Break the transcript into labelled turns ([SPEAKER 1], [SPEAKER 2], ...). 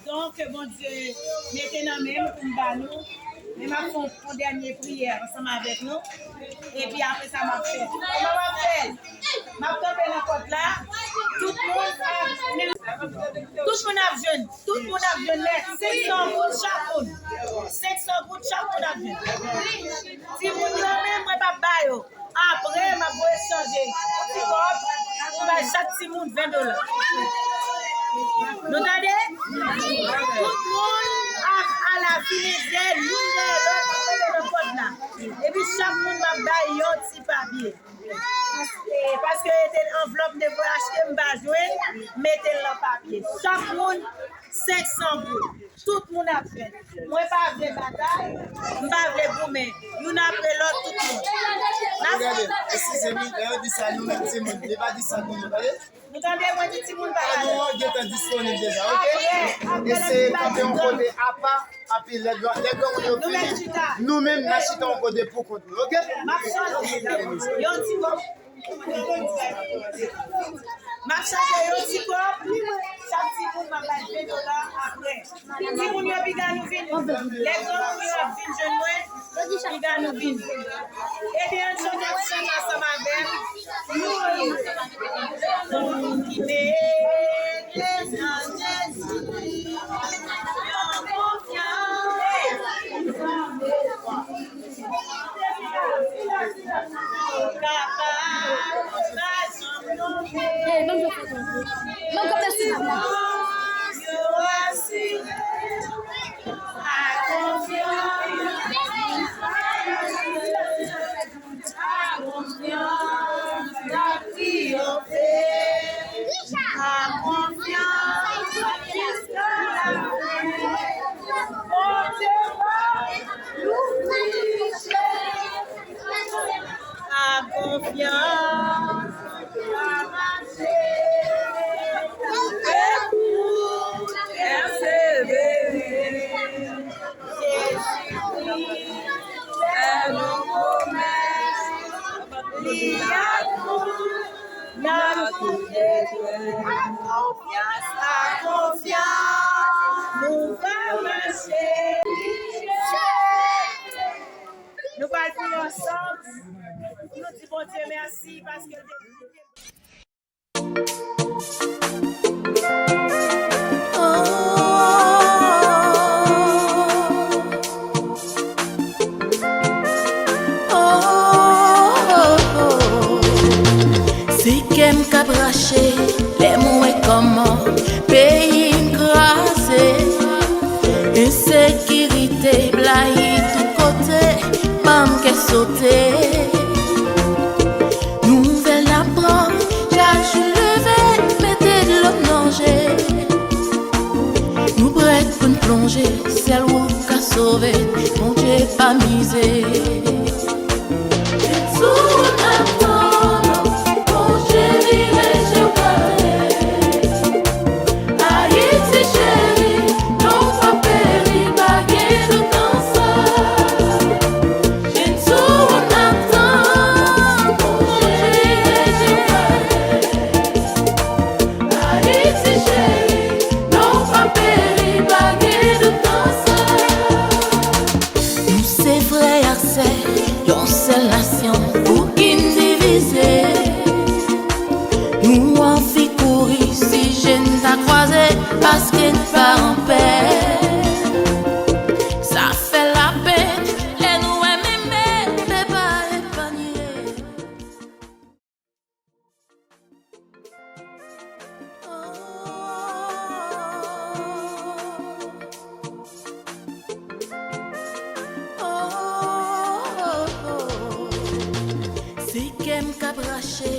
[SPEAKER 1] Donc, bon Dieu, maintenant même pour nous, mais m'a fait une dernière prière ensemble avec nous. Et puis après ça, m'a fait. Comment m'a fait? M'a tombé dans la côte là. Tout le monde a jeune. Tout le monde a jeune. 500 gouttes chaque monde. 500 gouttes chaque monde a jeune. Si vous ne même pas bailler, après, m'a voulu changer. On va chaque petit monde $20. Nous entendez? Tout le monde à la finesse, et puis chaque monde va bailler un petit papier. Parce que l'enveloppe de vous acheter, je vais jouer, mettez le papier. Chaque monde, 500 gouttes. Tout le monde a fait. Moi, je pas de bataille, je ne vais pas vous mettre. Vous n'avez l'autre tout le monde.
[SPEAKER 2] Regardez, excusez-moi, je dis ça nous-mêmes, c'est moi. Je ne vais pas dire ça nous, vous voyez?
[SPEAKER 1] Vous entendez, moi, je dis tout le monde va
[SPEAKER 2] nous, on est disponible déjà, ok? Et c'est quand on côté à part, et puis les gars, nous-mêmes, nous achetons un côté pour compte, ok?
[SPEAKER 1] Ma changer un petit cop, chaque petit monde m'a $20 après. Si vous n'avez pas nous vin, les gens qui ont vin jeune moi, ils gagnent nous vin. Et bien, je suis ensemble avec nous. Qui met les anges Jésus, en confiance. Nous allons ensemble. Nous disons bon Dieu merci parce que
[SPEAKER 3] c'est qu'aime cabraché, les mots et comment pays grasé, insécurité, blaye tout côté, mam qu'est sauté. Nouvelle approche, j'ai levé, mettez de l'eau nager. Nous prêts pour nous plonger, c'est l'eau qu'a sauvé, mon Dieu pas misé. Parce qu'elle part en paix, ça fait la peine, et nous aimons, mais pas épargner. C'est qu'elle m'a braché.